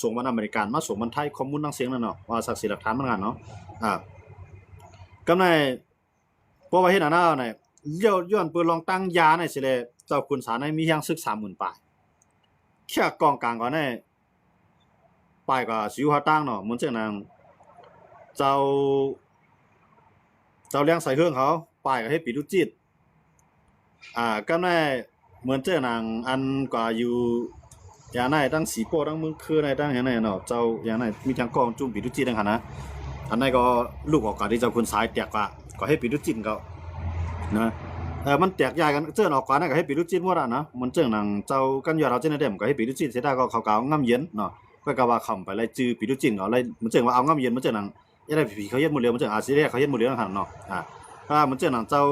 ส่งมันอเมริกันมาส่งมันไทยข้อมูลทั้งเสียงนั่นเนาะว่าสักดิ์ศรีหลักฐานมันกันเนาะกำในเพราะว่าเฮ็ดอันนั้นเนี่ยย้อนเปิดลองตั้งยาในสิเลยเจ้าคุณสาในมียังศึก 30,000 ปลายแค่กองกลางก่อนเนี่ยปลายก็สิอยู่หาตั้งเนาะเหมือนเช่นนั้นเจ้าเลี้ยงใส่เครื่องเขาปลายก็เฮ็ดปิดดุจิตก็ในเหมือนเจ้านางอันกว่าอยู่อย่างไหนตั้งสีโป้ตั้งมึงคือในตั้งอย่างไหนเนาะเจ้าอย่างไหนมีทางกองจุ่มปิดดุจิตดังคั่นนะอันนั้นก็ลูกออกก่อนที่เจ้าคุณสายแตกก็ให้ปิดดุจิตเขานะมันแตกยายกันเจิ้นออกก่อนนะก็ให้ปิดดุจิตหมดอ่ะนะมันเจิ้นนางเจ้ากันยอดเราเจ้าได้ก็ให้ปิดดุจิตเสียได้ก็เขาๆงำเย็นเนาะก็ว่าคำไปไล่จื้อปิดดุจิตก็ไล่มันเจิ้นว่าเอางำเย็นมันเจิ้นนางยังได้ผีเขาเฮ็ดหมดแล้วมันเจิ้นอาสิได้เขาเฮ็ดหมดแล้วคั่นเนาะมันเจิ้นนางเจ้า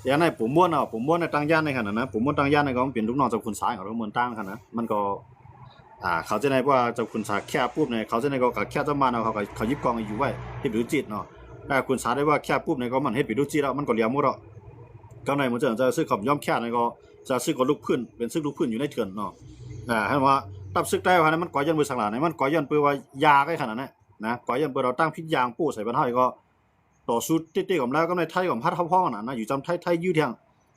อย่างไหนผมม่วนผมม่วนในตั้งย่านในขนาดนะผมม่วนตั้งย่านในก็เป็นลูกน้องเจ้าคุณสายของเราเมืองตั้งขนาดนะมันก็เขาจะได้ว่าเจ้าคุณสายแค่ปุ๊บเนี่ยเขาจะได้ก็แค่จะมาเนาะเขายิบกองอยู่ไว้เฮ็ดปิดดุจิตเนาะแต่คุณสายได้ว่าแค่ปุ๊บเนี่ยก็มันเฮ็ดปิดดุจิตแล้วมันก็เลี้ยงหมดแล้วก็ในมันจะซื้อของย่อมแค่ในก็จะซื้อกับลูกพื้นเป็นซื้อลูกพื้นอยู่ในเถื่อนเนาะให้ว่าตับซึกได้ว่ามันก่อยันเบอร์สังหลาเนี่ยมันก่อยันเปื่อว่ายาใกล้ขนาดนั้นนะก่อยันเปื่อเราตั้งพิษยางปู้ใส่บ้านเฮาก็ต่อสู้เต้ๆกับแล้วก็ในไทยของพัดเฮาๆน่ะนะอยู่จำไทยยื้อเที่ยง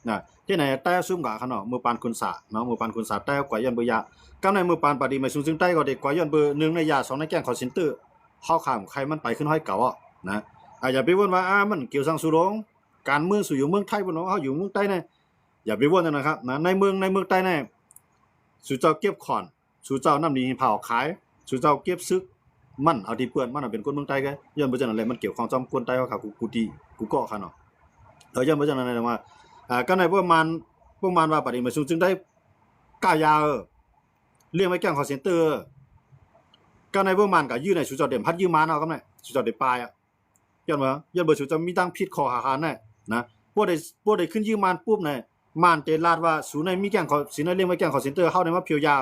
นะที่ไหนแต่ซุ่มกะคั่นเนาะมือปานคุณสาเนาะมือปานคุณสาแต่ก่อยันเปื่อยากำในมือปานปาดีไม่สูงซึ่งใต้ก็ได้ก่อยันเบอร์1ในยา2ในแกงคอลเซ็นเตอร์เฮาข้ามใครมันไปขึ้นห้อยเก่าอ่ะนะอย่าไปวนว่ามันเกี่ยวสังสุรงการเมืองสู่อยู่เมืองไทยบ่เนาะเฮาอยู่เมืองใต้เนี่ยอย่าไปวนนะครับนะในเมืองใต้เนี่ยสู่เจ้าเก็บขอนสู่เจ้าน้ำดีเผาขายสู่เจ้าเก็บซึกมันเอาที่เปื้อนมันเป็นคนเมืองใต้แกย้อนบ่จังนั้นแหละมันเกี่ยวข้องจอมกวนใต้ว่าครับกูดีกูเกาะคั่นเนาะย้อนบ่จังนั้นแหละว่าก็ในพวกมันว่าปฏิมาสูงจึงได้กล้ายาเลี้ยงไว้แกล้งคอลเซ็นเตอร์ก็ในพวกมันก็ยื้อในสู่เจ้าเด่มพัดยื้อมาเนาะก็แม่สู่เจ้าได้ปลายย้อนบ่สู่เจ้ามีตั้งผิดข้อหาแน่นะบ่ได้ขึ้นยื้อมันปุ๊บเนี่ยมันเตลาดว่าสู่ในมีแกล้งคอสิในเลี้ยงไว้แกล้งคอลเซ็นเตอร์เฮาได้มาเพียวยา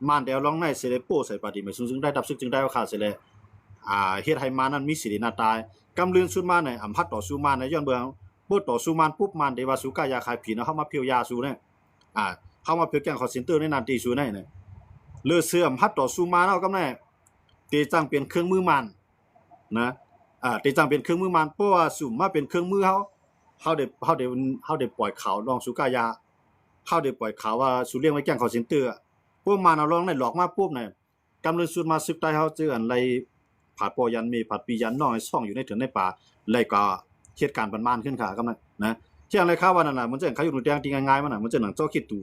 มันเดี๋ยวลองในสิได้โป้ใส่ปฏิมาสูงจึงได้ดับซึกจึงได้ว่าขาดสิเลยเฮ็ดให้มานั้นมีสิรินาตายกำลืนสุดมาเนี่ยอำพัดต่อสู้มาในย้อนเบิ่งบ่ต่อสู้มันปุ๊บมันได้ว่าสู่กายาขายผีเนาะเฮามาเพียวยาสู่เนี่ยเฮามาเพียวแกล้งคอลเซ็นเตอร์ในนานตีสู่เนี่ยเลือเสื่อมพัดต่อสู้มาเนาะก็แน่ตีจังเป็นเครื่องมือมันนะตีจังเป็นเครื่องมือมันเพราะว่าสุ่มมาเป็นเครื่องมือเฮาได้ปล่อยข่าวลองสู่กายาเฮาได้ปล่อยข่าวว่าสู่เลี้ยงไว้แกล้งคอลเซ็นเตอร์พวกมันเอาลองได้หลอกมาปุ๊บเนี่ยกำลืนสุดมาซึกใต้เฮาเจออันไรผาดปอยันมีผาดปียันน้อยซ่องอยู่ในเถือนในป่าเลยก็เหตุการณ์บ้านๆขึ้นค่ะกำนั้นนะเที่ยงไรข่าวว่านั่นน่ะมันจะเขาอยู่ในแดงที่ง่ายๆมันน่ะมันจะหนังเจ้าคิดดู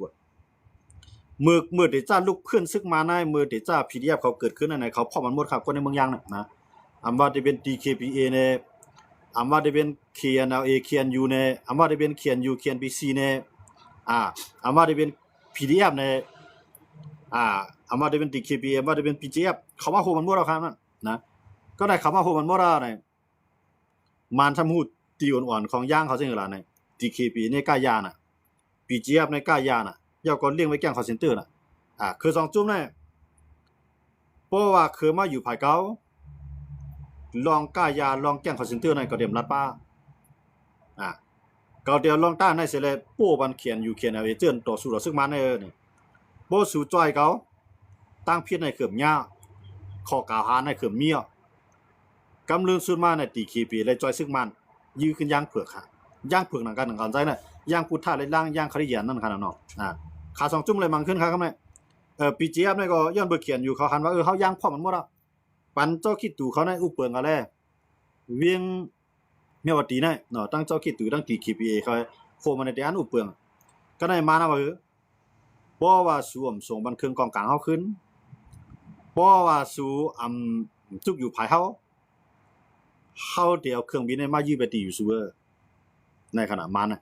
มือเดจ้าลูกเพื่อนซึกมาในมือเดจ้า PDF เขาเกิดขึ้นในเขาพร้อมมันหมดครับคนในเมืองยางนะอำว่าจะเป็น DKPA เนี่ยอำว่าจะเป็น KNLA KNU เนี่ยอำว่าจะเป็น KNU KNBC เนี่ยอำว่าจะเป็น PDF เนี่ยอำว่าจะเป็น DKPA อำว่าจะเป็น PGF เขามาโหมันหมดแล้วครับนะก็ได้เขามาโหมันหมดแล้วเนี่ยมันทำหูตีอ่อนๆของย่างเขาจังซั่นล่ะเนี่ย DKPA เนี่ยกล้ายาน่ะ PGF เนี่ยกล้ายาน่ะยาวก่อนเลี้ยงไว้แกล้งคอลเซ็นเตอร์น่ะคือ2จุ่มเนี่ยเพราะว่าคือมาอยู่ภายเก่าลองกล้ายาลองแกล้งคอลเซ็นเตอร์นั่นก็เดียมรัดป้าก็เดี๋ยวลองต้านให้เสร็จแล้วโป้บันเขียนอยู่เขียนเอาไว้เจิ้นต่อสู้ต่อซึกมาในนี่บ่สู่จ้อยเขาตั้งผิดในเขื่อมยาข้อกล่าวหาในเขื่อมเมียกำลืนสุดมาในตีคีปีและจ้อยซึกมันยื้อขึ้นย่างเผือกค่ะย่างเผือกหนังกันใจน่ะย่างพุทธะและล่างย่างคริยานั่นคั่นเนาะขา2จุ่มเลยมันขึ้นครับแม่PGF นี่ก็ย้อนเบ่เขียนอยู่เขาหันว่าเฮาย่างพร้อมมันหมดแล้วปันเจ้าคิดตู่เขาในอุเปิงก็แลเวียงแม่ว่าตีเนาะตั้งเจ้าคิดตู่ตั้ง TKPA เขาโคมาในอันอุเปิงก็ได้มานะว่าบ่ว่าสู่ส่งบันเครื่องกองกลางเฮาขึ้นบ่ว่าสู่จุกอยู่ภายเฮาเดี๋ยวเครื่องบินมายื้อไปตีอยู่ซูในขณะมันน่ะ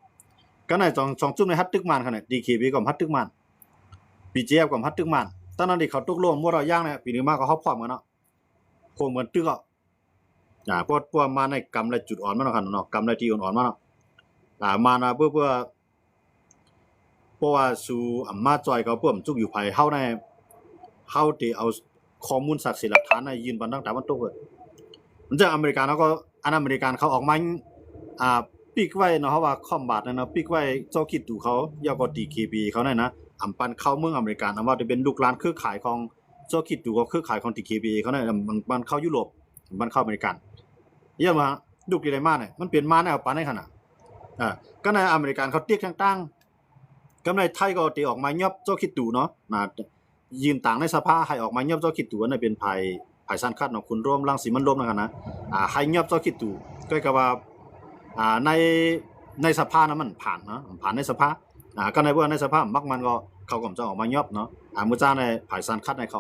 ก็ใน2จุ่มในฮัดตึกมันคั่นน่ะ DKP ก็ฮัดตึกมัน PGF ก็ฮัดตึกมันตอนนั้นที่เขาตกลงบ่ดอกย่างเนี่ยปีนี้มาก็เฮาพร้อมกันเนาะโคเหมือนตึกพวกมาในกำไรจุดอ่อนมันเนาะคั่นเนาะกำไรที่อ่อนๆมันเนาะมานะเพื่อเพราะว่าสู่มาจอยเขาเพิ่มจุกอยู่ภายเฮาในเฮาที่เอาข้อมูลศักดิ์สิทธิ์หลักฐานในยืนบันตั้งแต่มันตกมันจะอเมริกันเขาออกมาปิกไว้เนาะเฮาว่าคอมบาทนั่นเนาะปิกไว้เจ้าคิดดูเขายาวก็ DKP เขานั่นนะปันเข้าเมืองอเมริกันว่าจะเป็นลูกหลานเครือข่ายของ เจ้าคิดดูก็เครือข่ายของ TKBA เขาเนี่ยมันเข้ายุโรปมันเข้าอเมริกันเยี่ยมฮะลูกดีไรมาเนี่ยมันเปลี่ยนมาแนวปานได้ขนาดก็ในอเมริกันเขาเตี้ยตั้งๆก็ในไทยก็ตีออกมายอบเจ้าคิดดูเนาะยืนต่างในสภาให้ออกมายอบเจ้าคิดดูว่าเป็นภายสันคัดของคุณร่วมรังสีมันร่วมนะครับนะให้ยอบเจ้าคิดดูก็คือว่าในสภานั้นมันผ่านเนาะผ่านในสภาก็ในเมื่อในสภามักมันก็เขาก็จะออกมายอบเนาะเมื่อจ้าในภายสันคัดในเ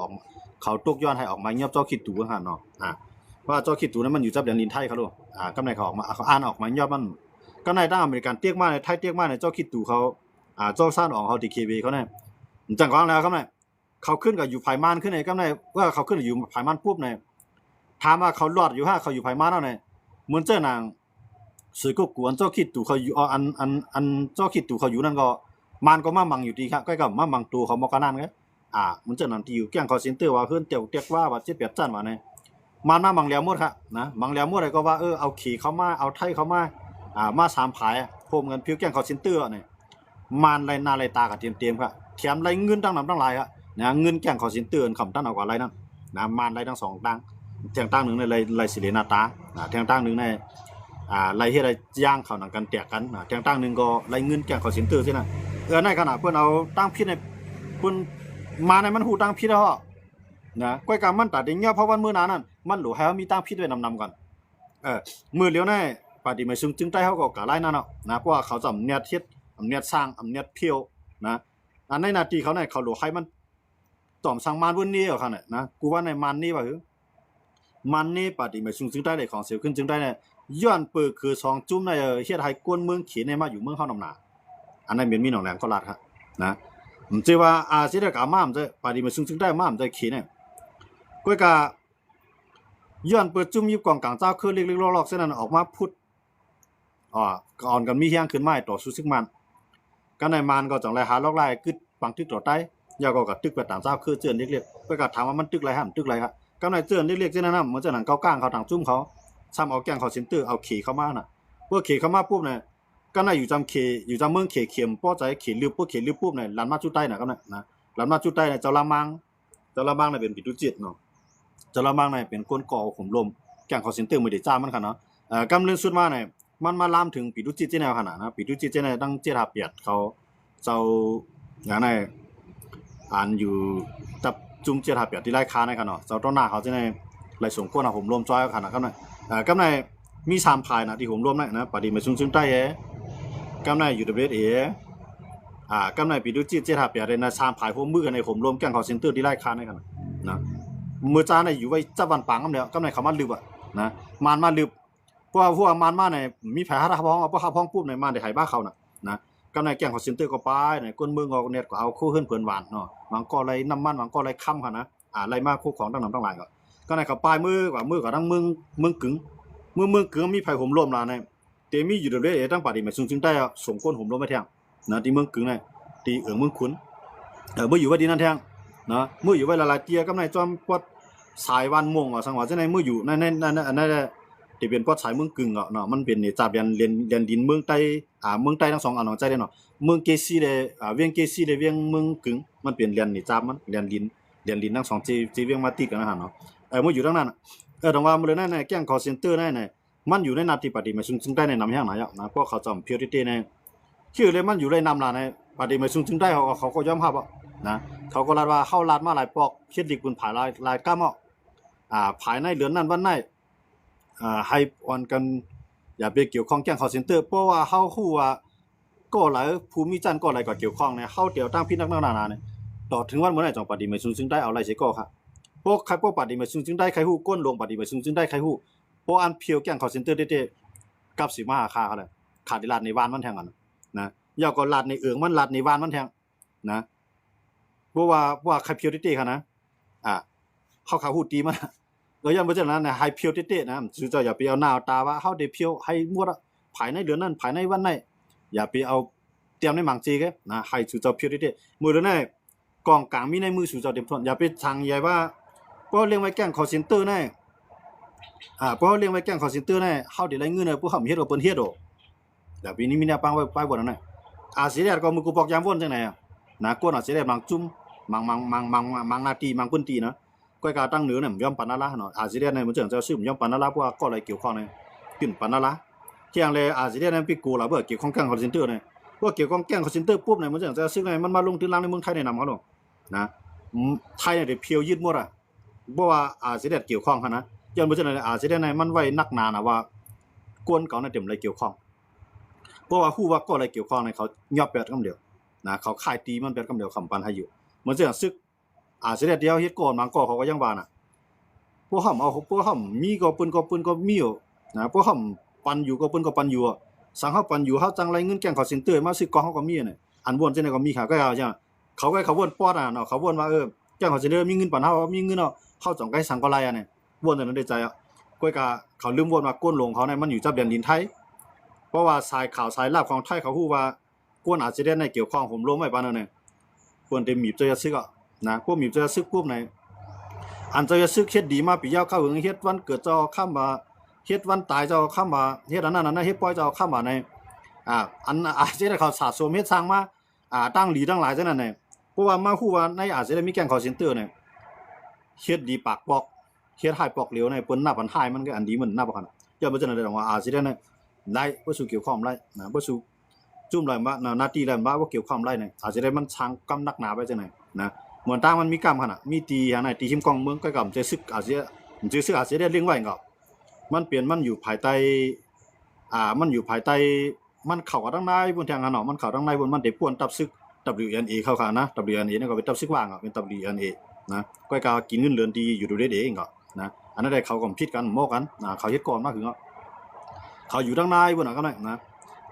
ขาตกย้อนให้ออกมายอบเจ้าคิดดูฮะเนาะว่าเจ้าคิดดูนั้นมันอยู่จับเดือนลินไทยเขาดูก็ในเขาออกมาเขาอ่านออกมายอบมันก็ในด้านอเมริกันเตี้ยมากในไทยเตี้ยมากในเจ้าคิดดูเขาเจ้าซ่านออกเขาดีเคบีเขาเนี่ยจังกวางแล้วครับเนี่ยเขาขึ้นกับอยู่ภายมันขึ้นในก็ในว่าเขาขึ้นอยู่ภายมันปุ๊บในถามว่าเขารอดอยู่5เขาอยู่ภายมันแล้วในเหมือนเจ้านางสื่อก็กวนเจ้าคิดตู่เขาอยู่อันเจ้าคิดตู่เขาอยู่นั่นก็มันก็มามังอยู่ดีครับก็กับมามังตัวเขามอกนั่นไงเหมือนเจ้านั่นที่อยู่แก่งเขาเซ็นเตอร์ว่าเฮือนเตียวเตียกว่าว่า7 8จั่นว่าเนี่ยมันมามังแล้วหมดครับนะมังแล้วหมดเลยก็ว่าเอาขี่เขามาเอาไทยเขามา3ผายโฮมกันผิวแก่งเขาเซ็นเตอร์เนี่ยมันไรหน้าไรตากับเตรียมครับแถมไรเงินตั้งนำตั้งหลายครับนะเงินแก่งเขาเซ็นเตอร์คำตั้งเอากว่าไรนั่นนะมันไรทั้ง2ตั้งแทงตั้งหนึ่งในไรสิเลนาตาแทงตั้งหนึ่งในไรเฮ็ดไรย่างเขาหนังกันแตกกันแทงตั้งหนึ่งก็ไรเงินแก่งเขาเซ็นเตอร์ใช่ไหมในขณะเพื่อนเอาตั้งพิษในเพื่อนมาในมันหูตั้งพิษแล้วนะก้อยการมันตัดอย่างเงี้ยเพราะวันมื้อนั้นมันหลูให้มีตั้งพิษไว้นำก่อนมือเลี้ยวในปฏิมาจึงใต้เขาก็กะไรนั่นเนาะนะเพราะว่าเขาจะอำนาจเฮ็ดอำนาจสร้างอำนาจเพียวนะในนาทีเขาเนี่ยเขาหลูให้มันต่อมสร้างมานวันนี้เอาค่ะเนี่ยนะกูว่าในมันนี่ว่ามันนี่ปฏิมาจึงใต้เลยของเสียวขึ้นจึงได้เนี่ยย้อนเปิดคือ2จุ่มในเฮ็ดให้กวนเมืองเขียนในมาอยู่เมืองเฮานำหนาอันนั้นเป็นมีหนองแหลมก็ลาดครับนะผมเชื่อว่าสิได้กะมามันจะปฏิมาจึงได้มามันจะเขียนเนี่ยก้อยกะย้อนเปิดจุ่มยิบกองกลางเจ้าคือเล็กๆลอกๆเส้นนั้นออกมาพุดก่อนกันมีเฮียงขึ้นไม้ต่อสู้ซึกมันก็ในมันก็จังไรหาลอกไล่กึดปังตึกต่อใต้ยาก็ตึกไปต่างเจ้าคือเจือนเล็กๆก็ถามว่ามันตึกไรฮะตึกไรครับก็ในเจือนเล็กๆเส้นนั้นเหมือนจะหนังเก้าก้างเขาต่างจุ่มเขาซ้ำเอาแกงเขาเซ็นเตอร์เอาขี่เข้ามาน่ะพวกขี่เข้ามาปุ๊บเนี่ยก็ในอยู่จำอยู่จำเมืองเข็มป้อใจขี่ลืบพวกขี่ลืบปุ๊บเนี่ยลันมาจุดใต้น่ะก็นะลันมาจุดใต้เนี่ยเจ้าละมังเนี่ยเป็นปิตุจิตเนาะเจ้าละมังเนี่ยเป็นก้นก่อข่มลมแกงเขาเซ็นเตอร์ไม่ได้จ้ามันค่ะเนาะกำเรื่องสุดมาเนี่ยมันมาลามถึงปิตุจิตเจ้าแนวขนาดนะปิตุจิตเจ้าแนวตั้งเจ้าเปียดเขาเจ้าอย่างไรอยู่จับจุ่มเจ้าเปียดที่ไร้คาในค่ะเนาะเจ้าต้นหน้าเขาเจ้าแนวไหลส่งก้นผมรวมจ้อยขนาดก็เนี่ยก็ในมี3พายนะที่ผมรวมนะปฏิมาซึ่งใต้ก็ในอยู่ WA ก็ในปิตุจิตเจ้าเปียดใน3พายพวกมือกันในผมรวมแกงเขาเซ็นเตอร์ที่ไร้คาในค่ะนะมือจ้าในอยู่ไว้จับวันปังกันแล้วก็ในเขามาลืบนะมันมาลืบเพราะว่าพวกมันมาในมีแผลหาพ้องเอาพวกหาพ้องปุ๊บในมันได้หายบ้าเขานะก็ในแกงของเซ็นเตอร์ก็ไปในก้นเมืองก็เนี่ยก็เอาคู่เฮือนเพิ่นหวานเนาะบางก็อะไรน้ำมันบางก็อะไรค่ำค่ะนะอะไรมากคู่ของตั้งหลายก็ในเขาปลายมือกว่าทั้งเมืองกึ่งเมืองกึ่งมีไผห่มร่มล่ะในเตมีอยู่เด้อตั้งปฏิมาซึ่งได้ส่งก้นห่มร่มไปแทงนะที่เมืองกึ่งในที่เมืองขุนเมื่ออยู่ไว้ดีนั่นแทงนะเมื่ออยู่ไว้ละลายเตียก็ในจอมปอดสายวันม่วงว่าสังว่าจังได๋เมื่ออยู่ในที่เป็นปอดสายเมืองกึ่งเนาะมันเป็นนี่จับเรียนดินเมืองใต้เมืองใต้ทั้ง2อันเนาะใจได้เนาะเมืองเกซีได้เวียงเกซีได้เวียงเมืองกึ่งมันเป็นเรียนนี่จับมันเรียนดินทั้ง2จีเวียงมาติดกันนะฮะเนาะเมื่ออยู่ทั้งนั้นตรงว่ามื้อนั้นแก๊งคอลเซ็นเตอร์นั่นมันอยู่ในนาทีปฏิมาซึ่งได้ในนำแห่งไหนนะเพราะเขาจำ priority ในชื่อเลยมันอยู่ในนำล่ะในปฏิมาซึ่งได้เขาก็ยอมรับนะเขาก็ลาดว่าเข้าลาดมาหลายปอกเฮ็ดดิคุณผายลายก้ามภายในเดือนนั้นวันไหนให้ออนกันอย่าไปเกี่ยวข้องแก๊งคอลเซ็นเตอร์เพราะว่าเฮาฮู้ว่าก็หลายภูมิจันทร์ก็หลายก็เกี่ยวข้องเนี่ยเฮาเดี๋ยวตั้งพี่นักนาเนี่ยต่อถึงวันเมื่อไหร่จังปฏิมาซึ่งได้เอาอะไรสิก็ครับพวกใครพวกปฏิมาซึ่งได้ใครฮู้ก้นลงปฏิมาซึ่งได้ใครฮู้พวกอันเพียวแก๊งคอลเซ็นเตอร์เด้ๆกับสิมาค่าเขาเลยขาดลาดในบ้านมันแทงกันนะยาวก็ลาดในเอืองมันลาดในบ้านมันแทงนะเพราะว่าใครเพียวเด้ๆค่ะนะเขาขาฮู้ตีมันอย่างบ่จังนั้นนะให้เพียวเด้ๆนะคือเจ้าอย่าไปเอาหน้าเอาตาว่าเฮาได้เพียวให้หมดภายในเดือนนั้นภายในวันไหนอย่าไปเอาเตรียมในหมังจีกนะให้สู่เจ้าเพียวเด้ๆมื้อนั้นกองกลางมีในมือสู่เจ้าเต็มทนอย่าไปทางใหญ่ว่าเพราะเลี้ยงไว้แก๊งคอลเซ็นเตอร์นั่นเพราะเลี้ยงไว้แก๊งคอลเซ็นเตอร์นั่นเฮาได้รายเงินพวกเฮาเฮ็ดเอาเปิ้นเฮ็ดดอกแล้วปีนี้มีแนวปังไว้บ่นั่นน่ะสิได้ก็มือกูปอกยามวนจังไหนนะกวนสิได้บางจุ่ม มังนาตีมังปืนตีนะก้อยกาตั้งเหนือเนี่ยย่อมปันนาละเนาะอาซิเดียนเนี่ยมันเจิงจะซื้อย่อมปันนาละเพราะว่าก็อะไรเกี่ยวข้องเนี่ยขึ้นปันนาละเที่ยงเลยอาซิเดียนเนี่ยพี่กูล่ะเบื่อเกี่ยวข้องแก๊งคอร์เซนเตอร์เนี่ยพวกเกี่ยวข้องแก๊งคอร์เซนเตอร์ปุ๊บเนี่ยมันเจิงจะซื้อไงมันมาลงทุนล้างในเมืองไทยในนำเขาหรอกนะไทยเนี่ยเดี๋ยวเพียวยืดหมดอ่ะเพราะว่าอาซิเดียนเกี่ยวข้องนะย้อนไปเจอในอาซิเดียนเนี่ยมันไว้นักหนานะว่ากวนเขาเนี่ยเต็มอะไรเกี่ยวข้องเพราะว่าฮู้ว่าก็อะไรเกี่ยวข้องเนี่ยเขายอบแปดคำเดียวนะเขาขายตีมันแปดคำเดียวคำปันให้อยู่มันเจิงซึกอาซิเดียนเดียวเฮ็ดก่อนบางก่อเขาก็ยังว่าน่ะพวกเขาเอาพวกเขามีก็ปืนก็มีอยู่นะพวกเขาปันอยู่ก็ปืนก็ปันอยู่สังเขาปันอยู่เขาจังไรเงินแกงเขาสินเตอร์มาซื้อกองเขาก็มีเนี่ยอันวนจังได๋ก็มีค่ะก็เอาจังเขาก็เขาวนปอดอ่ะเนาะเขาวนว่าแกงเขาสินเตอร์มีเงินปันเฮามีเงินเนาะเฮาจังไกสังก็ไรอ่ะเนี่ยวนจังนั้นได้ใจอ่ะก้อยกาเขาลืมวนว่าก้นลงเขาเนี่ยมันอยู่จับแดนดินไทยเพราะว่าสายข่าวสายลับของไทยเขาฮู้ว่าก้นอาจจะได้ในเกี่ยวข้องผมลงไว้ปานนั้นเนี่ยควรเต็มมีบจะซึกอ่ะนะพวกมีบจะซึกปุ๊บไหนอันจะซึกเฮ็ดดีมาปียาวเข้าหึงเฮ็ดวันเกิดเจ้าข้ามมาเฮ็ดวันตายเจ้าข้ามมาเฮ็ดอันนั้นเฮ็ดปล่อยเจ้าข้ามมาในอันอาจจะได้เขาสะสมเฮ็ดสร้างมาตั้งหลีตั้งหลายจังนั้นน่ะเพราะว่ามาฮู้ว่าในอาจจะได้มีแก๊งคอลเซ็นเตอร์เนี่ยเฮ็ดดีปากปอกเฮ็ดให้ปอกเหลวในเปิ้นนับอันหายมันก็อันดีมันนับบ่คั่นอย่าบ่จังนั้นได้ว่าอาจจะได้เนี่ยไล่บ่สู่เกี่ยวข้องไล่นะบ่สู่จุ่มไล่มาหน้าที่ไล่มาบ่เกี่ยวข้องไล่เนี่ยอาจจะได้มันช้างกำนักหนาไปจังไหนนะเหมือนตางมันมีกรรมขนาดมีตีอย่างไหนตีชิมกองเมืองก็กับจะซึกอาเซียจะซึกอาเซียได้เลี้ยงไว้ก็มันเปลี่ยนมันอยู่ภายใต้มันอยู่ภายใต้มันเข้ากับทางในบนทางเนาะมันเข้าทางในบนมันได้ป่วนตับซึก WNA เข้าค่ะนะ WNA นี่ก็เป็นตับซึกว่างเป็น WNA นะก็กากินเงินเดือนดีอยู่ดูได้เองก็นะอันนั้นได้เขาก็ผิดกันโมกันเขาเฮ็ดก่อนมาถึงเขาอยู่ทางในบนน่ะก็ได้นะ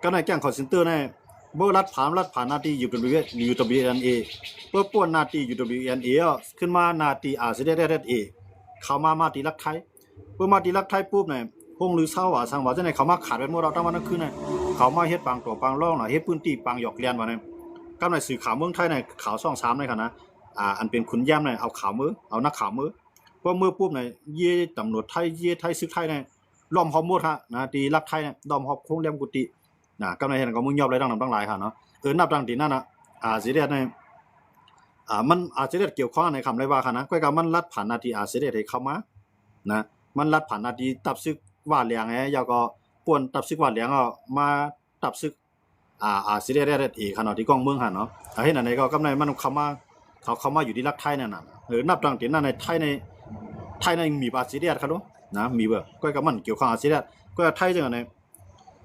ก็ได้แก๊งคอลเซ็นเตอร์ในบ่รัดผ่านหน้าที่ UWNA เพื่อป่วนหน้าที่ UWNA ขึ้นมาหน้าที่RCDA เข้ามาตีลักไทยเพื่อมาตีลักไทยปุ๊บเนี่ยพงหรือเศร้าว่าสังว่าจังได๋เขามาขาดไว้หมดเราทั้งวันทั้งคืนน่ะเขามาเฮ็ดปังตัวปังร่องน่ะเฮ็ดปืนตีปังหยอกเลียนว่าเนี่ยกำในสื่อข่าวเมืองไทยเนี่ยข่าวช่อง3ในคั่นนะอันเป็นขุนแย้มเนี่ยเอาข่าวมือเอานักข่าวมือพอมือปุ๊บเนี่ยเย่ตำรวจไทยเย่ไทยศึกไทยเนี่ยล้อมหอบหมดฮะนะตีลักไทยเนี่ยล้อมหอบโคงแหลมกุฏิกำในเห็นก็มึงยอบอะไรดังหลายค่ะเนาะนับดังที่นั่นน่ะสิเดในมันอาจจะเกี่ยวข้องในคำไรว่าค่ะนะก็มันลัดผ่านนาทีสิเดให้เข้ามานะมันลัดผ่านนาทีตับซึกว่าเหลียงยาวก็ป่วนตับซึกว่าเหลียงมาตับซึกสิเดอีกค่ะเนาะที่กองเมืองค่ะเนาะเห็นอันไหนก็กำในมันเข้ามาอยู่ที่ลักไทยนั่นน่ะนับดังที่นั่นในไทยในมีสิเดค่ะเนาะนะมีเบ่ก็มันเกี่ยวข้องสิเดก็ไทยจังได๋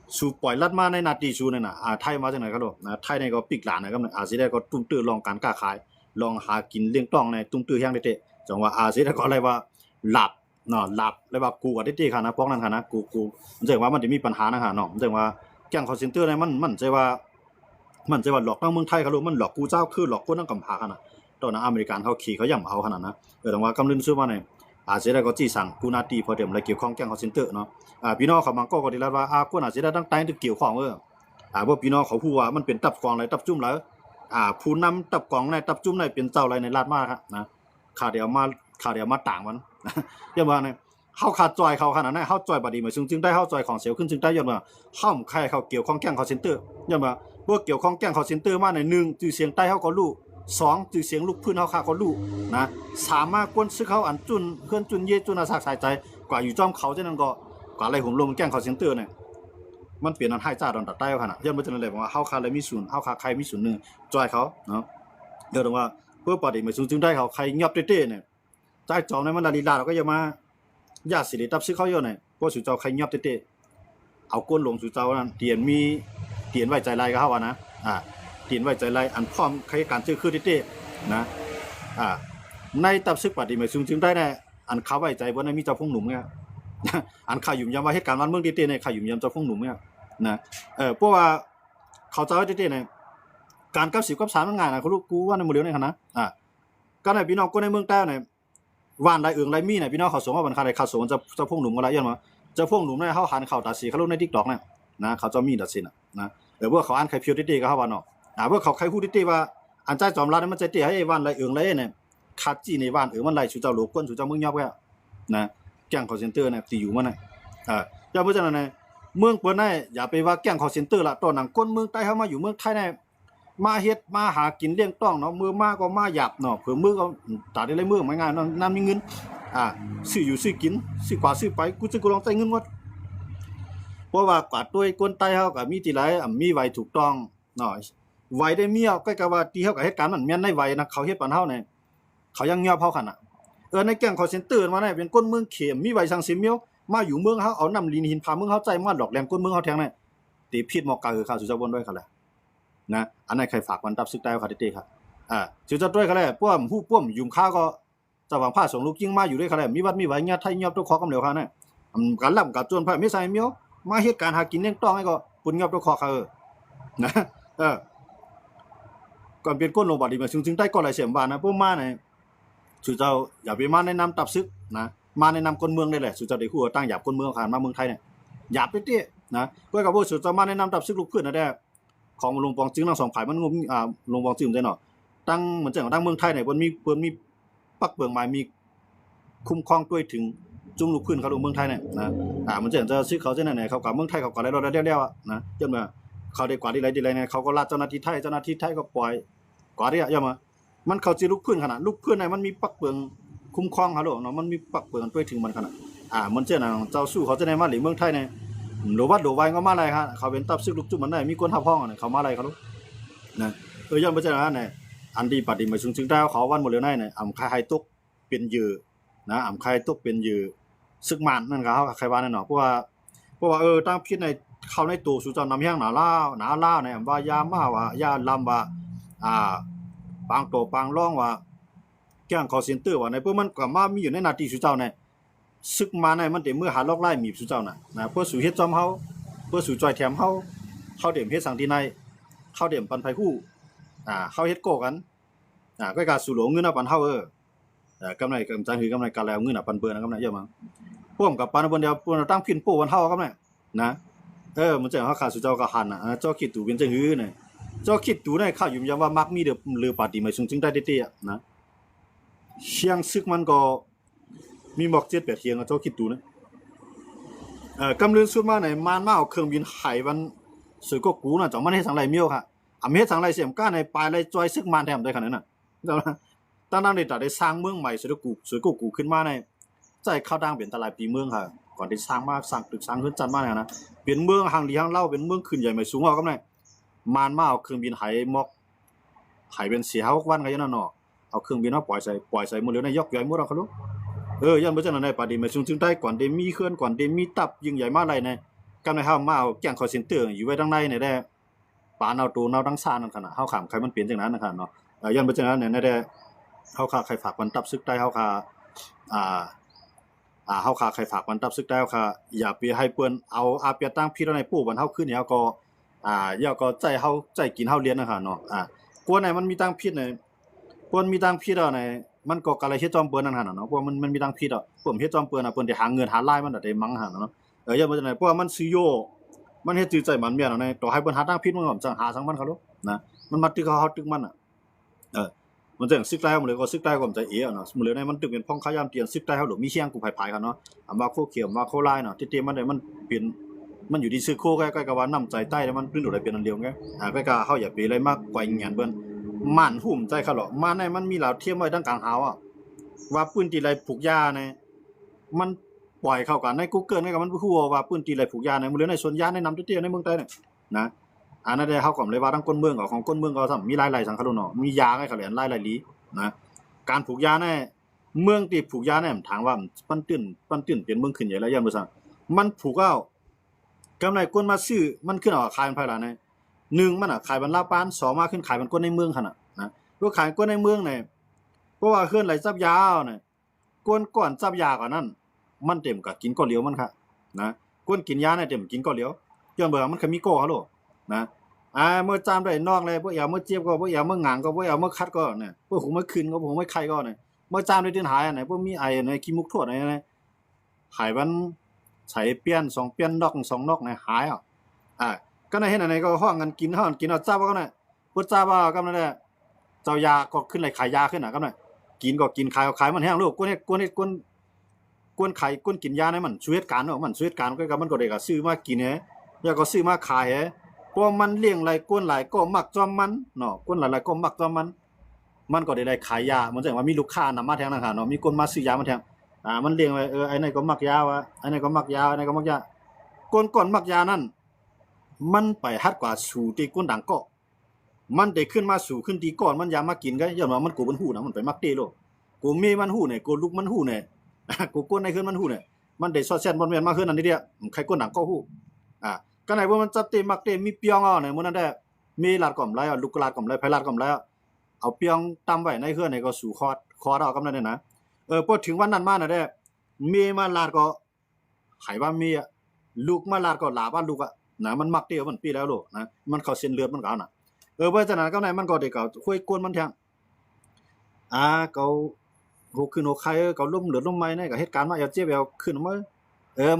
สู่ปล่อยลัดมาในนาทีชูนั่นน่ะไทยมาจังไหนครับลูกนะไทยนี่ก็ปิกหลานนะครับสิได้ก็ตุ้มตื้อลองการค้าขายลองหากินเลี้ยงต้องในตุ้มตื้อแฮงเตะจังว่าสิได้ก็อะไรว่าหลับเนาะหลับแล้วว่ากูก็เตะค่ะนะพวกนั้นค่ะนะกูมันจังว่ามันจะมีปัญหานะค่ะเนาะมันจังว่าแก๊งคอลเซ็นเตอร์เนี่ยมันใจว่าหลอกทั้งเมืองไทยครับลูกมันหลอกกูเจ้าคือหลอกคนทั้งกำพาค่ะนะตอนนั้นอเมริกันเขาขี่เขาย่ำเอาขนาดนะแต่ว่ากำลึงซื้อมาเนี่ยสิได้ก็จี้สั่งกูนาตีพอเต็มเลยเกี่ยวข้องแก๊งคอลเซ็นเตอร์เนาะพี่น้องเขาบางก็ได้รับว่ากูน่าสิได้ตั้งใจที่เกี่ยวข้องพวกพี่น้องเขาฮู้ว่ามันเป็นตับกองอะไรตับจุ่มแล้วผู้นำตับกองในตับจุ่มในเป็นเจ้าอะไรในลาดมาครับนะข้าเดี๋ยวมาต่างมันย้อนว่าเนี่ยเฮาขาดจอยเขาขนาดนั้นเฮาจอยบ่ดีมาจึงได้เฮาจอยของเสียวขึ้นจึงได้ย้อนว่าเฮาใครเขาเกี่ยวข้องแก๊งคอลเซ็นเตอร์ย้อนว่าพวกเกี่ยวข้องแก๊งคอลเซ็นเตอร์มาใน1ชื่อเสียงใต้เฮาก็รู้2ชื่อเสียงลูกพื้นเฮาก็รู้นะ3มากวนซึกเฮาอันจุนเฮือนจุนเยจุนอาศักสายใจกว่าอยู่จ้อมเขาจังนั้นก็กว่าอะไรผมลงแก๊งคอลเซ็นเตอร์เนี่ยมันเปลี่ยนอันให้จ้าดอนตัดใต้ขนาดย้อนบ่จังได๋ว่าเฮาขาดเลยมีศูนย์เฮาขาดใครมีศูนย์นึงจอยเขาเนาะเดี๋ยวว่าเพื่อปฏิมาจึงได้เขาใครเงียบเต้ๆเนี่ยใจจอมในมันลีลาเราก็อย่ามาญาติสิริตับซึกเขาอยู่เนี่ยพวกสุเจ้าใครเงียบเต้ๆเอาก้นลงสุเจ้านั้นเตียนไว้ใจลายก็เฮาว่านะเตียนไว้ใจลายอันพร้อมใครการซื้อคือเต้ๆนะในตับซึกปฏิมาจึงได้แน่อันเขาไว้ใจบ่ได้มีเจ้าพงหนุ่มเนี่ยอันข่าวยุ่มยามว่าเหตุการณ์บ้านเมืองเต้ๆเนี่ยข่าวยุ่มยามเจ้าพงหนุ่มเนี่ยนะเพราะว่าเขาเจ้าเต้ๆเนี่ยการกับ10กับ3มันง่ายนะกูว่าในหมู่เดียวนี่คั่นนะก็ในพี่น้องคนในเมืองใต้เนี่ยว่านไรเอิงไรมีเนี่ยพี่น้องเขาส่งว่าบันคาได้เขาส่งจะพงหนุ่มก็ละย้อนว่าจะพงหนุ่มเนี่ยเฮาหันเข้าตาสีเขาลงใน TikTok เนี่ยนะเขาจะมีตัดสินนะพวกเขาอ่านใครเพียวเต้ๆก็เฮาว่าเนาะพวกเขาใครฮู้เต้ๆว่าอันใจจอมรัฐมันใจเต้ให้ว่านไรเอิงไรเนี่ยคัดจี้ในว่านมันไรสู่เจ้าโลกคนสู่เจ้าเมืองยอบแกนะแก๊งคอลเซ็นเตอร์เนี่ยที่อยู่มันน่ะอย่าเพราะฉะนั้นเมืองเปิ้นน่ะอย่าไปว่าแก๊งคอลเซ็นเตอร์ละตอนนั้นคนเมืองใต้เฮามาอยู่เมืองไทยเนี่ย มาเฮ็ดมาหากินเลี้ยงต้องเนาะมือมาก็มาหยับเนาะเผื่อมือก็ตาได้เลยมือไม่ง่ายเนาะนำมีเงินซื้ออยู่ซื้อกินซื้อกว่าซื้อไปกูจะกูลองใช้เงินหมดเพราะว่ากว่าด้วยคนใต้เฮาก็มีที่หลายมีไว้ถูกต้องเนาะไว้ได้เมียก็ว่าที่เฮาก็เฮ็ดการมันแม่นในไว้นะเขาเฮ็ดปานเฮาเนี่ยเขายังยอมเฮาคั่นน่ะในแก๊งคอลเซ็นเตอร์มาเนี่ยเป็นคนเมืองเขมมีไว้สังสิเมียวมาอยู่เมืองเฮาเอาน้ำลีนหินพาเมืองเฮาใจมาหลอกแหลมคนเมืองเฮาแทงเนี่ยตีผิดหมอกกะคือข้าสุเจ้าบนด้วยคั่นแหละนะอันนั้นใครฝากวันตับซึกได้ค่ะเต้ๆครับสุเจ้าด้วยคั่นแหละป้อมฮู้ป้อมยุ่มข้าก็จะหวังผ้าส่งลูกยิงมาอยู่ด้วยคั่นแหละมีวัดมีไว้ญาติไทยยอบตัวขอกำเหลวคั่นน่ะกันล่ำกับจวนพระมีใส่เมียวมาเฮ็ดการหากินเลี้ยงต้องให้ก็ปุ่นยอบตัวขอเขานะก่อนเป็นก้นลงบาดดีมาซึ่งใต้ก็หลายเสียมบานนะพวกมาเนี่ยสุเจ้าอย่าไปมาแนะนำตับซึกนะมาแนะนำคนเมืองได้แหละสุเจ้าได้คู่ตั้งหยาบคนเมืองผ่านมาเมืองไทยเนี่ยหยาบเตี้ยๆนะก็กับว่าสุเจ้ามาแนะนำตับซึกลูกเพื่อนนะได้ของหลวงปองจึงทั้งสองฝ่ายมันงมหลวงปองจึงได้เนาะตั้งเหมือนจังตั้งเมืองไทยเนี่ยเพิ่นมีปักเบิ่งหมายมีคุ้มครองด้วยถึงจุ่มลูกขึ้นเขาลงเมืองไทยเนี่ยนะมันจะซื้อเขาเส้นไหนเขากับเมืองไทยเขาก็ได้รอได้แล้วนะจนมาเขาได้กว่าที่ไรเนี่ยเขาก็ลาเจ้าหน้าที่ไทยก็ปล่อยกว่าที่ย่ามามันเขาสิลุกขึ้นขนาดลุกขึ้นเนี่ยมันมีปักเบิ่งคุ้มครองเขาโลเนาะมันมีปักเบิ่งด้วยถึงมันขนาดมันเจ้าน่ะเจ้าสู้เขาจะได้มาหรือเมืองไทยเนี่ยโดวัดโดไว้ก็มาอะไรฮะเขาเป็นตับซึกลูกจุ่มมันได้มีคนทับห้องเนี่ยเขามาอะไรเขาลูกนะย่อมบ่ใช่นะเนี่ยอันดีปฏิมาซึ่งได้เขาวันหมดเลยเนี่ยคายตกเป็นเหยื่อนะคายตกเป็นเหยื่อซึกมันนั่นก็เฮาใครว่าแน่เนาะเพราะว่าตั้งพิษในเข้าในตู้สู่เจ้านำแห้งหนาลาวเนี่ยว่ายามาว่ายาลำว่าปางโตปางร่องว่าแก้งคอลเซ็นเตอร์ว่าในพวกมันก็มามีอยู่ในหน้าที่สู่เจ้าเนี่ยซึกมาในมันเต็มมือหาลอกไล่มีสู่เจ้าน่ะนะเพื่อสู่เฮ็ดจอมเฮาเพื่อสู่จอยแถมเฮาเข้าเต็มเฮ็ดสังที่ในเข้าเต็มปันไผคู่เข้าเฮ็ดโกกันก็การสู่หลวงเงินเอาปันเฮากำไรกำจังคือกำไรการแล้วเงินปันเปิ้นนะกำไรเยอะมั้งพวกกับปันเปิ้นเดียวปนตั้งพินโป้วันเฮากำไรนะมันจะเฮาขาสู่เจ้าก็หันน่ะเจ้าคิดตู่เป็นจังหือเนี่ยเจ้าคิดตู่ได้ข้าอยู่ยังว่ามักมีเด้อลือปาติไม่ซึ่งได้เตี้ยๆนะเชียงซึกมันก็มีหมอก7-8เที่ยงเจ้าคิดตู่นะกำเรือนสุดมาไหนมานมาเอาเครื่องบินไห้วันสวยก็กูน่ะจังมันเฮ็ดสังไรเมียวค่ะเฮ็ดสังไรเสียมก้าในปลายไรจอยซึกมานแถมได้ขนาดนั้นน่ะตั้งได้ตัดได้สร้างเมืองใหม่สวยก็กูขึ้นมาในใจเข้าดังเป็นตลาดปีเมืองค่ะก่อนที่สร้างมาสร้างตึกสร้างขึ้นจันมาเนี่ยนะเป็นเมืองหางดีหางเล่าเป็นเมืองขึ้นใหญ่ใหม่สูงเอาก็ได้มานมาเอาเครื่องบินไห้มอกไห้เป็นเสียเฮาวันก็ยังนั่นเนาะเอาเครื่องบินเฮาปล่อยใส่หมดเลยในยกใหญ่หมดเอาเขารู้ยันบ่จังนั้นได้ปาดีมาซึ่งใต้ก่อนได้มีเคลื่อนก่อนได้มีตับยิ่งใหญ่มาหลายในกำในเฮามาเอาแก๊งคอลเซ็นเตอร์อยู่ไว้ทางในเนี่ยได้ปานเอาตัวเอาทั้งซ่านั่นขนาดเฮาขามใครมันเปลี่ยนจังนั้นนะครับเนาะยันบ่จังนั้นเนี่ยได้เฮาค่าใครฝากวันตับซึกได้เฮาค่าเฮาค่าใครฝากวันตับซึกได้เฮาค่าอย่าไปให้เปิ้นเอาอาเปียตั้งพี่ในปู่วันเฮาขึ้นเนี่ยก็อย่าก็ใจเฮาใจกินเฮาเรียนนะครับเนาะกวนไหนมันมีตั้งพิษเนี่ยกวนมีตั้งพิษอ่ะไหนมันก็กะไรเฮ็ดจอมเปิ้นนั่นหั่นเนาะเพราะมันมีตั้งพิษอ่ะเปิ้นเฮ็ดจอมเปิ้นเปิ้นได้หาเงินหาลายมันได้มั้งหั่นเนาะอย่าบ่จังได๋เพราะว่ามันซื้อโยมันเฮ็ดจื้อใจมันเมียเนาะต่อให้เปิ้นหาตั้งพิษมันก็จังหาสังมันเขาลูกนะมันมาตึกเฮาตึกมันมันจังซึกใต้มันเลยก็ซึกใต้ก็มันใจเนาะมื้อเลยมันตึกเป็นพ่องขายามเตียนซึกใต้เฮาหลมีเชียงกูภายๆกันเนาะว่าโคเขียวว่าโคลายเนาะเตี้ยๆมันได้มันเป็นมันอยู่ที่ซื้อโคใกล้ๆกับว่าน้ำใจใต้แล้วมันเป็นดูได้เป็นอันเดียวไงใกล้ๆเฮาอย่าไปอะไรมากกว่าหยังเบิ่นม่านหุ่มใจเขาหรอกม่านมันมีเหล่าเทียมไว้ดังกลางหาวว่าปืนตีไรผูกยาเนี่ยมันปล่อยเข้ากันใน Google นี่ก็มันฮู้ว่าปืนตีไรผูกยาในมื้อเลยในสวนยางในนำเตี้ยๆในเมืองใต้เนี่ยนะอันนั้นได้เฮาก็เลยว่าทั้งคนเมืองของคนเมืองก็ซ้ํมีหลายๆสังคโลเนาะมียาให้เขาแหลนหลายๆลีนะการผูกยาในเมืองที่ผูกยาเนี่ยถามว่ามันตื้นเป็นเมืองขึ้นใหญ่แล้วยันบ่ซั่นมันผูกเอากำไรคนมาซื้อมันขึ้นเอาขายมันภายหลังใน1มันขายบรรลาปาน2มาขึ้นขายมันคนในเมืองคั่นน่ะนะก็ขายคนในเมืองเนี่ยเพราะว่าเคลื่อนไหลจับยาวเนี่ยก้นก่อนจับยากว่านั้นมันเต็มก็กินก้อนเหลียวมันค่ะนะก้นกินยาเนี่ยเต็มกินก้อนเหลียวย้อนเบิ่งมันก็มีโก้เขาโลนะเมื่อจามได้นอกเลยบ่อย่าเมื่อเจ็บก็บ่อย่าเมื่อหงางก็บ่อย่าเมื่อคัดก็เนี่ยบ่หูเมื่อคืนก็บ่หูเมื่อไข้ก็เนี่ยเมื่อจามได้ตื่นหายอันไหนบ่มีไออันไหนขี้มุกทั่วไหนหายวันใส่เปลี่ยน2เปลี่ยนนอก2นอกเนี่ยหายก็ได้เห็นอันไหนก็ฮ้องกันกินเอาจับก็เนี่ยบ่จับว่าก็นั่นแหละเจ้ายาก็ขึ้นไหลขายยาขึ้นน่ะก็นั่นกินก็กินขายก็ขายมันแห้งลูกกวนไข่กวนกินยาในมันช่วยเหตุการณ์เนาะมันช่วยเหตุการณ์ก็มันก็ได้ก็ซื้อมากินแล้วก็ซื้อมาขาย พอมันเลี้ยงหลายก้นหลายก็มักจอมมันเนาะก้นหลายๆก็มักจอมมันก็ได้ขายยามันจังว่ามีลูกค้านำมาแทงนั่นค่ะเนาะมีคนมาซื้อยามาแทงมันเลี้ยงไว้ไอ้นั่นก็มักยาวะไอ้นั่นก็มักยาไอ้นั่นก็มักยาก้นก่อนมักยานั่นมันไปฮัดกว่าสู่ที่ก้นดังก็มันได้ขึ้นมาสู่ขึ้นที่ก่อนมันยามากินก็ย้อนว่ามันกูเป็นหู้นะมันไปมักเตโลกูมีมันหู้เนี่ยกูลูกมันหู้เนี่ยกูก้นในขึ้นมันหู้เนี่ยมันได้ซอดแซ่บบ่แม่นมาขึ้นอันนี้เด้อใครก้นดังก็หู้ก็ไหนว่ามันจับเตมักเตมีเปียงอ่ะเนี่ยมื้อนั้นได้มีลาดก่อมไรลูกลาดก่อมไรไผลาดก่อมไรเอาเปียงตำไว้ในเฮือนนี่ก็สู่คอเอากำนั้นเนี่ยนะพอถึงวันนั้นมาน่ะได้มีมาลาดก็ไผว่ามีลูกมาลาดก็หลาบ้านลูกนะมันมักเตมันปีแล้วโลนะมันเข้าเส้นเลือดมันก็เอาน่ะเพราะฉะนั้นก็ไหนมันก็ได้ก็คุยกวนมันแทงเขาโหขึ้นโหไข่เขาล้มเหลือล้มไม้ในก็เหตุการณ์มาเอาเจ็บเอาขึ้นมา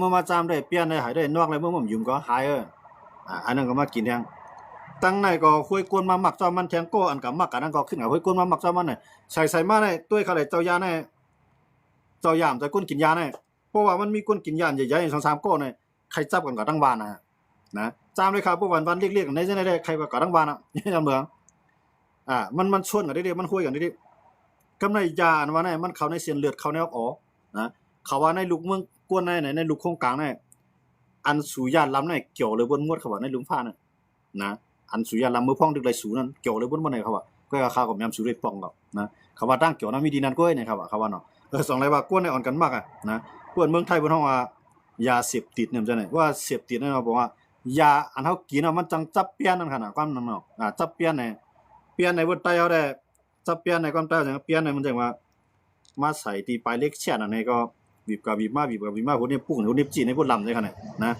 มันมาจามได้เปลี่ยนได้หายได้นอกเลยมันยุ่มก็หายอันนั้นก็มากินแทงตั้งในก็คุยกวนมามักจอมันแทงก็อันก็มักอันนั้นก็ขึ้นคุยกวนมามักจอมันน่ะใส่มาได้ด้วยเขาได้เจ้ายาได้เจ้ายามแต่คนกินยาได้เพราะว่ามันมีคนกินยาใหญ่ๆ2-3ก้อนน่ะใครจับกันก็ทั้งบ้านนะจามเลยครับพวกวันเรียกๆในจังได๋ใครก็ทั้งบ้านยามเมืองมันชวนกันได้มันคุยกันได้กำไรยาอันว่าไหนมันเข้าในเส้นเลือดเข้าในออกนะเขาว่าในลูกเมืองกวนในลูกโครงกลางนี่อันสุญาลำนี่เกี่ยวเลยบนงวดเขาว่าในลุงฟ้านะอันสุญาลำมือพ่องดึกไหลสูนั้นเกี่ยวเลยบนบ่ได้เขาว่าก็ข้าวกับยำสุได้ป้องกับนะเขาว่าตั้งเกี่ยวนะมีดีนั่นก้อยนี่ครับเขาว่าเนาะสองไรว่ากวนในอ่อนกันมากนะกวนเมืองไทยบ่ฮ้องว่ายาเสพติดเนี่ยจังได๋ว่าเสพติดนี่เนาะบอกว่ายาอันเฮากินมันจังจับเปลี่ยนนั่นขนาดความนั่นเนาะจับเปลี่ยนในบ่ตายเอาได้จับเปลี่ยนในความตายจังเปลี่ยนในมันจังว่ามาใส่ตีปลายเล็กแช่นอันนี้ก็บีบมาพวกนี้ปุ้งพวกนี้จี้ในพวกลำได้ขนาดนะ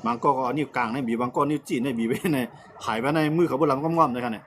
บางก็เอานิ้วกลางในบีบบางก็นิ้วจี้ในบีบไว้ในหายไปในมือเขาพวกลำก็ง่อมได้ขนาด